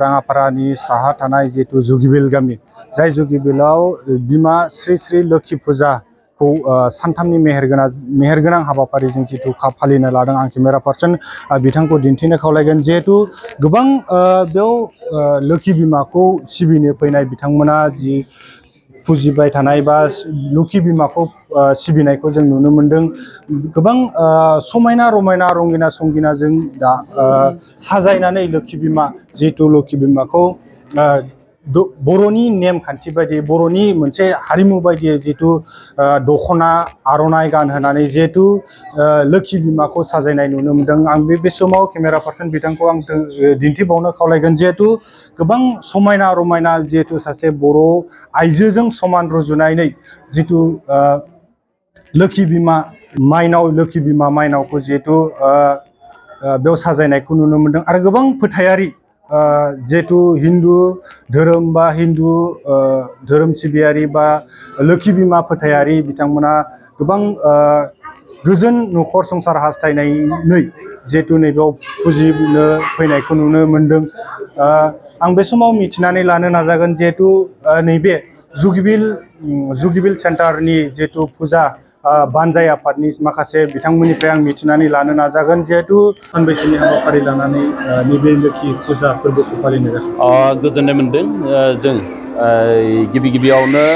राङापारानि साहा थानाय जितु जुगिबिल गामि जाय जुगिबिलाव बिमा श्री श्री लोखि फुजाखौ सानथामनि मेहेरगोनां हाबाफारिजों जितु फालिनो लादों आं केमेरा पार्सन बिथांखौ दिन्थिनो खावलायगोन जिहेतु गोबां बेयाव लोखि बिमाखौ सिबिनो फैनाय बिथांमोना जि फुजिबाय थानाय बा लोखि बिमाखौ सिबिनायखौ जों नुनो मोनदों गोबां समायना रमायना रंगिना संगिनाजों दा साजायनानै लोखि बिमा जिहेतु लोखि बिमाखौ बर'नि नेमखान्थि बायदि बर'नि मोनसे हारिमु बायदियै जितु दख'ना आर'नाइ गानहोनानै जिहेतु लोखि बिमाखौ साजायनाय नुनो मोनदों आं बे समाव केमेरा पार्सन बिथांखौ आं दिन्थिबावनो खावलायगोन जिहेतु गोबां समायना रमायना जिहेतु सासे बर' आइजोजों समान रुजुनानै जितु लोखि बिमा माइनावखौ जिहेतु बेयाव साजायनायखौ नुनो मोनदों आरो गोबां फोथायारि जिहेतु हिन्दु धोरोम बा हिन्दु धोरोम सिबियारि बा लोखि बिमा फोथायारि बिथांमोना गोबां गोजोन न'खर संसार हास्थायनानै जिहेतु नैबेयाव फुजिनो फैनायखौ नुनो मोनदों आं बे समाव मिथिनानै लानो नाजागोन जिहेतु नैबे जुगिबिल सेन्टारनि जिहेतु फुजा बानजाय आफादनि माखासे बिथांमोननिफ्राय आं मिथिनानै लानो नाजागोन जिहेतु सानबैसोनि हाबाफारि लानानै नैबे लोखि फुजा फोरबोखौ फालिनाय जादों। गोजोननाय मोनदों जों गिबियावनो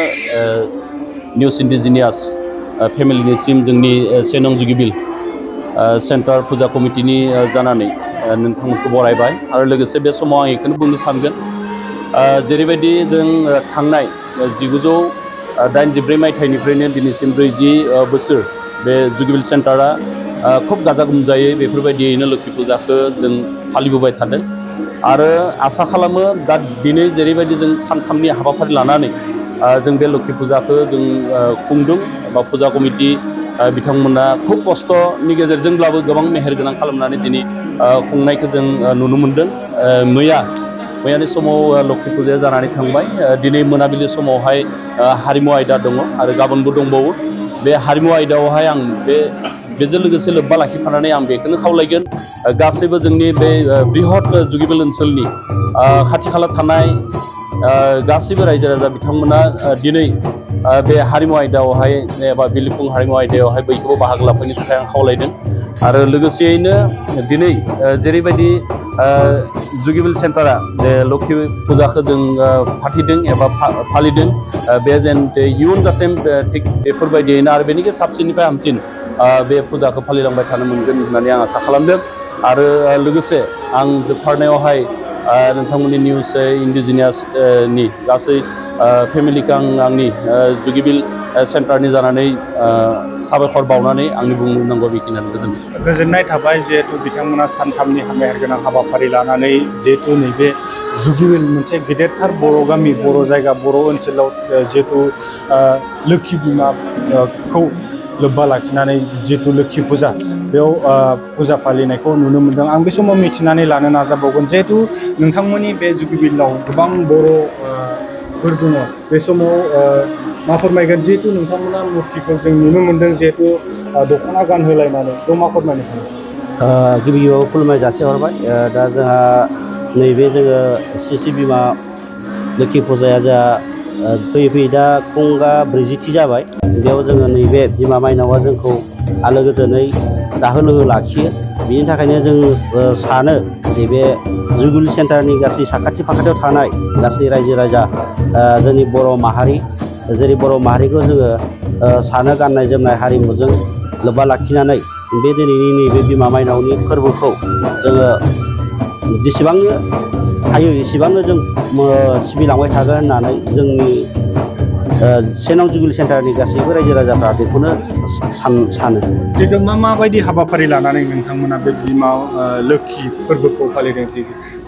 निउस इन्डिजिनियास फेमिलिनिसिम जोंनि 1 नं जुगिबिल सेन्टार फुजा कमिटिनि जानानै नोंथांमोनखौ बरायबाय आरो लोगोसे बे समाव आं बेखौनो बुंनो सानगोन जेरैबायदि जों थांनाय 1983 मायथाइनिफ्रायनो दिनैसिम 40 बोसोर बे जुगिबिल सेन्टारा खोब गाजा गोमजायै बेफोरबायदियैनो लोखि फुजाखौ जों फालिबोबाय थादों आरो आसा खालामो दा दिनै जेरैबायदि जों सानथामनि हाबाफारि लानानै जों बे लोखि फुजाखौ जों खुंदों बा फुजा कमिटि बिथांमोना खोब खस्थ'नि गेजेरजोंब्लाबो गोबां मेहेरगोनां खालामनानै दिनै खुंनायखौ जों नुनो मोनदों मैयानि समाव लोखि फुजाया जानानै थांबाय दिनै मोनाबिलि समावहाय हारिमु आयदा दङ आरो गाबोनबो दंबावो बे हारिमु आयदायावहाय आं बेजों लोगोसे लोब्बा लाखिफानानै आं बेखौनो खावलायगोन गासैबो जोंनि बे बृहत जुगिबिल ओनसोलनि खाथि खाला थानाय गासैबो रायजो राजा बिथांमोना दिनै बे हारिमु आयदायावहाय एबा बिलिफुं हारिमु आयदायावहाय बयखौबो बाहागो लाफैनो थाखाय आं खावलायदों आरो लोगोसेयैनो दिनै जेरैबायदि जुगिबिल सेन्टारा बे लोखि फुजाखौ जों फाथिदों एबा फालिदों बे जेन इयुन जासिम थिग बेफोरबायदियैनो आरो बेनिख्रुइ साबसिननिफ्राय हामसिन बे फुजाखौ फालिलांबाय थानो मोनगोन होननानै आं आसा खालामदों आरो लोगोसे आं जोबथारनायावहाय नोंथांमोननि निउस इन्डिजिनियासनि गासै फेमिलिखौ आंनि जुगिबिल सेन्टारनि जानानै साबायखर बावनानै आंनि बुंनांगौ बेखिनियानो गोजोननाय थाबाय जिहेतु बिथांमोना सानथामनि मेहेरगोनां हाबाफारि लानानै जिहेतु नैबे जुगिबिल मोनसे गेदेरथार बर' गामि बर' जायगा बर' ओनसोलाव जिहेतु लोखि बिमाखौ लोब्बा लाखिनानै जिहेतु लोखि फुजा बेयाव फुजा फालिनायखौ नुनो मोनदों आं बे समाव मिथिनानै लानो नाजाबावगोन जिहेतु नोंथांमोननि बे जुगिबिलाव गोबां बर'फोर दङ बे समाव मा फोरमायगोन जिहेतु नोंथांमोना मुर्तिखौ जों नुनो मोनदों जिहेतु दख'ना गानहोलायनानै बेयाव मा फोरमायनो सानो गिबियाव खुलुमनाय जासिहरबाय दा जोंहा नैबे जोङो श्री बिमा लोखि फुजाया जोंहा फैयै दा खुंगा 40थि जाबाय बेयाव जोङो नैबे बिमा माइनावआ जोंखौ आलो गोजोनै जाहो लोंहो लाखियो बिनि थाखायनो जों सानो नैबे जुगिबिल सेन्टारनि गासै साखाथि फाखाथियाव थानाय गासै रायजो राजा जोंनि बर' माहारि जेरै बर' माहारिखौ जोङो सानो गाननाय जोमनाय हारिमुजों लोब्बा लाखिनानै बे दिनैनि नैबे बिमा माइनावनि फोरबोखौ जोङो जेसेबांनो हायो एसेबांनो जों सिबिलांबाय थागोन होननानै जोंनि 1 नं जुगिबिल सेन्टारनि गासैबो रायजो राजाफ्रा बेखौनो सानो जिहेतु माबायदि हाबाफारि लानानै नोंथांमोना बे बिमा लोखि फोरबोखौ फालिदों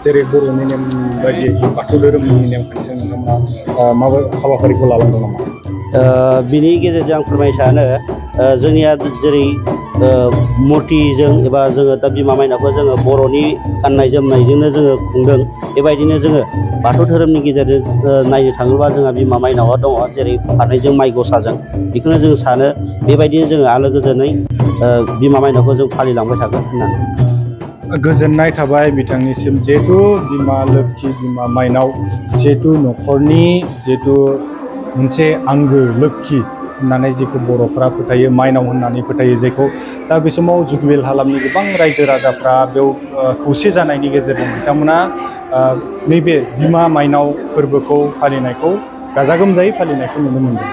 जेरै बर'नि नेम बायदि बाथौ धोरोमनि नेमखान्थिजों नोंथांमोना माबा हाबाफारिखौ लालांदों नामा बिनि गेजेरजों आं फोरमायनो सानो जोंनिया जेरै मुर्तिजों एबा जोङो दा बिमा माइनावखौ जोङो बर'नि गाननाय जोमनायजोंनो जोङो खुंदों बेबायदिनो जोङो बाथौ धोरोमनि गेजेरजों नायनो थाङोब्ला जोंहा बिमा माइनावआ दङ जेरै फारनैजों माइ गसाजों बेखौनो जों सानो बेबायदिनो जोङो आलो गोजोनै बिमा माइनावखौ जों फालिलांबाय थागोन होननानै गोजोननाय थाबाय बिथांनिसिम जिहेतु बिमा लोक्षि बिमा माइनाव जिहेतु न'खरनि जिहेतु मोनसे आंगो लोक्षि होननानै जेखौ बर'फ्रा फोथायो माइनाव होननानै फोथायो जेखौ दा बे समाव जुगबिल हालामनि गोबां रायजो राजाफ्रा बेयाव खौसे जानायनि गेजेरजों बिथांमोना नैबे बिमा माइनाव फोरबोखौ फालिनायखौ गाजा गोमजायै फालिनायखौ नुनो मोनदों।